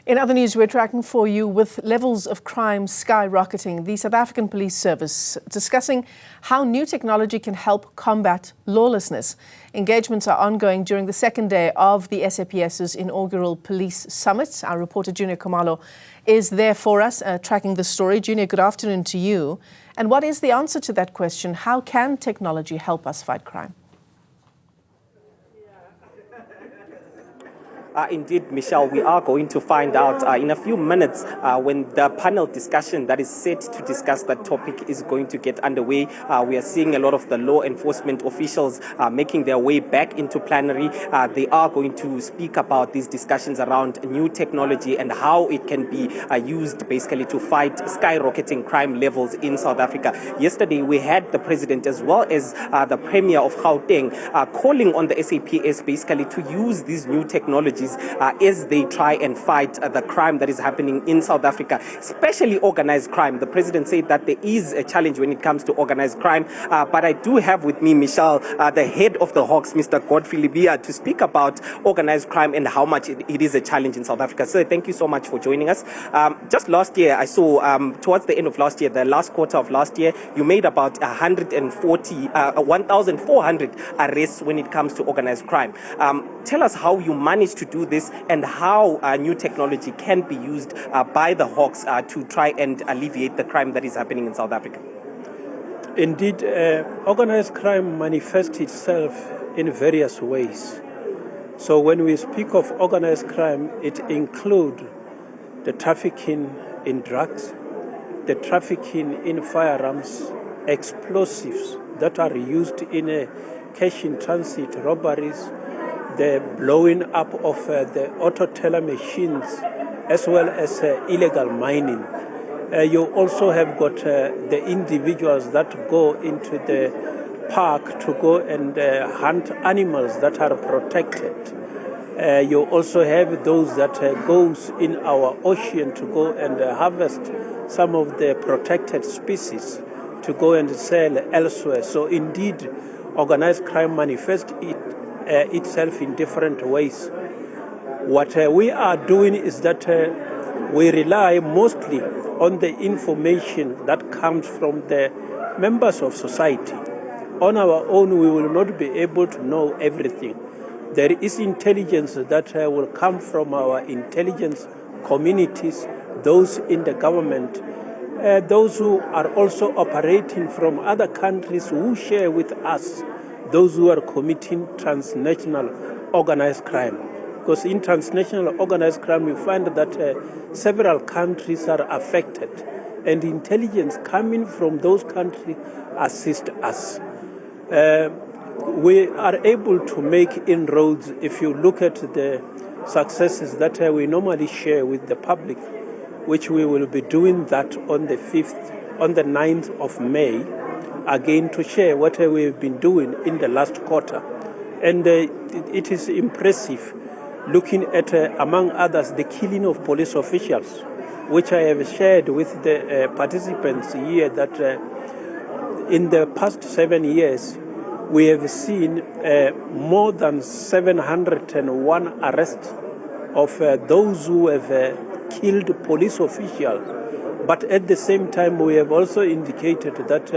In other news, we're tracking for you with levels of crime skyrocketing. The South African Police Service discussing how new technology can help combat lawlessness. Engagements are ongoing during the second day of the SAPS's inaugural Police Summit. Our reporter Junior Khumalo is there for us, tracking the story. Junior, good afternoon to you. And what is the answer to that question? How can technology help us fight crime? Indeed, Michelle, we are going to find out in a few minutes when the panel discussion that is set to discuss that topic is going to get underway. We are seeing a lot of the law enforcement officials making their way back into plenary. They are going to speak about these discussions around new technology and how it can be used basically to fight skyrocketing crime levels in South Africa. Yesterday, we had the president as well as the premier of Gauteng calling on the SAPS basically to use these new technologies as they try and fight the crime that is happening in South Africa, especially organized crime. The president said that there is a challenge when it comes to organized crime, but I do have with me, Michelle, the head of the Hawks, Mr. Godfrey Lebeya, to speak about organized crime and how much it is a challenge in South Africa. Sir, thank you so much for joining us. Just last year, I saw towards the end of last year, the last quarter of last year, you made about 1,400 arrests when it comes to organized crime. Tell us how you managed to do this and how new technology can be used by the Hawks to try and alleviate the crime that is happening in South Africa. Indeed, organized crime manifests itself in various ways. So when we speak of organized crime, it includes the trafficking in drugs, the trafficking in firearms, explosives that are used in cash-in-transit robberies, the blowing up of the auto-teller machines, as well as illegal mining. You also have got the individuals that go into the park to go and hunt animals that are protected. You also have those that goes in our ocean to go and harvest some of the protected species to go and sell elsewhere. So indeed, organized crime manifests itself in different ways. What we are doing is that we rely mostly on the information that comes from the members of society. On our own, we will not be able to know everything. There is intelligence that will come from our intelligence communities, those in the government, those who are also operating from other countries who share with us those who are committing transnational organized crime. Because in transnational organized crime, we find that several countries are affected, and intelligence coming from those countries assist us. We are able to make inroads if you look at the successes that we normally share with the public, which we will be doing that on the 9th of May, again to share what we've been doing in the last quarter. And it is impressive looking at, among others, the killing of police officials, which I have shared with the participants here that in the past 7 years, we have seen more than 701 arrests of those who have killed police officials. But at the same time, we have also indicated that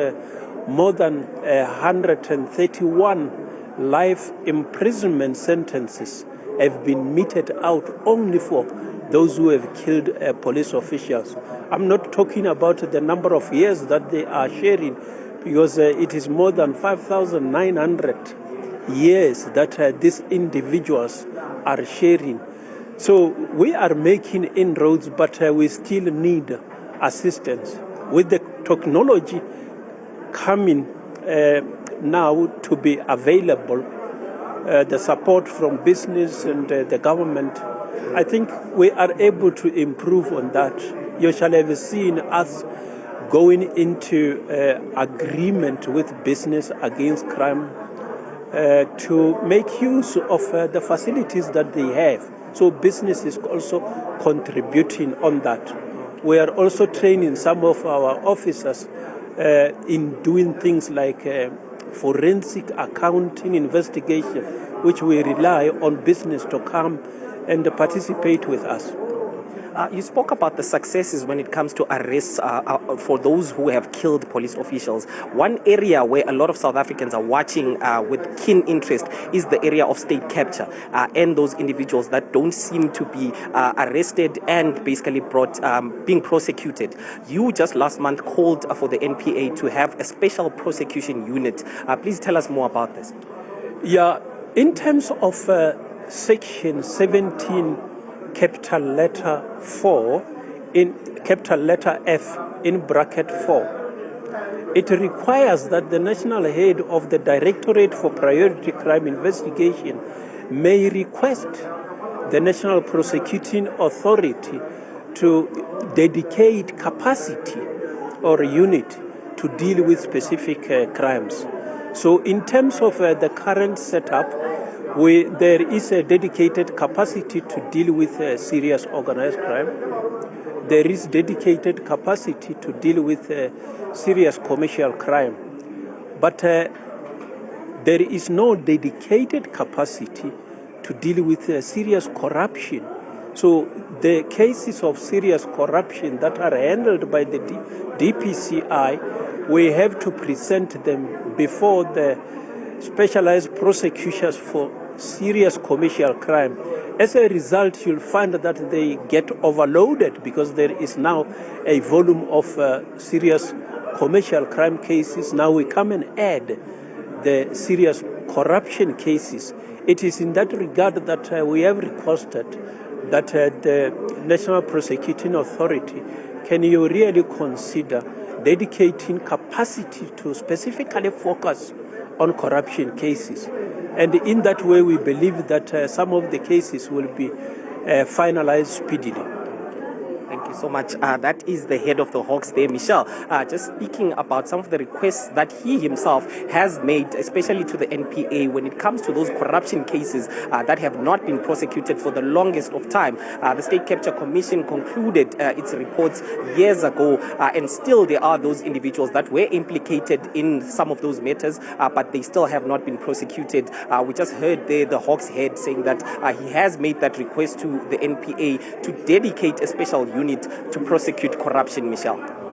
more than 131 life imprisonment sentences have been meted out only for those who have killed police officials. I'm not talking about the number of years that they are sharing, because it is more than 5,900 years that these individuals are sharing. So we are making inroads, but we still need assistance. With the technology coming now to be available, the support from business and the government, I think we are able to improve on that. You shall have seen us going into agreement with business against crime to make use of the facilities that they have. So business is also contributing on that. We are also training some of our officers in doing things like forensic accounting investigation, which we rely on business to come and participate with us. You spoke about the successes when it comes to arrests for those who have killed police officials. One area where a lot of South Africans are watching with keen interest is the area of state capture and those individuals that don't seem to be arrested and basically being prosecuted. You just last month called for the NPA to have a special prosecution unit. Please tell us more about this. Yeah, in terms of Section 17, capital letter 4, in capital letter F in bracket 4, it requires that the national head of the Directorate for Priority Crime Investigation may request the National Prosecuting Authority to dedicate capacity or unit to deal with specific crimes. So in terms of the current setup, there is a dedicated capacity to deal with serious organized crime. There is dedicated capacity to deal with serious commercial crime. But there is no dedicated capacity to deal with serious corruption. So the cases of serious corruption that are handled by the DPCI, we have to present them before the specialized prosecutors for serious commercial crime. As a result, you'll find that they get overloaded because there is now a volume of serious commercial crime cases. Now we come and add the serious corruption cases. It is in that regard that we have requested that the National Prosecuting Authority, can you really consider dedicating capacity to specifically focus on corruption cases? And in that way, we believe that some of the cases will be finalized speedily. Thank you so much. That is the head of the Hawks there, Michelle. Just speaking about some of the requests that he himself has made, especially to the NPA, when it comes to those corruption cases that have not been prosecuted for the longest of time. The State Capture Commission concluded its reports years ago, and still there are those individuals that were implicated in some of those matters, but they still have not been prosecuted. We just heard there the Hawks head saying that he has made that request to the NPA to dedicate a special unit to prosecute corruption, Michelle.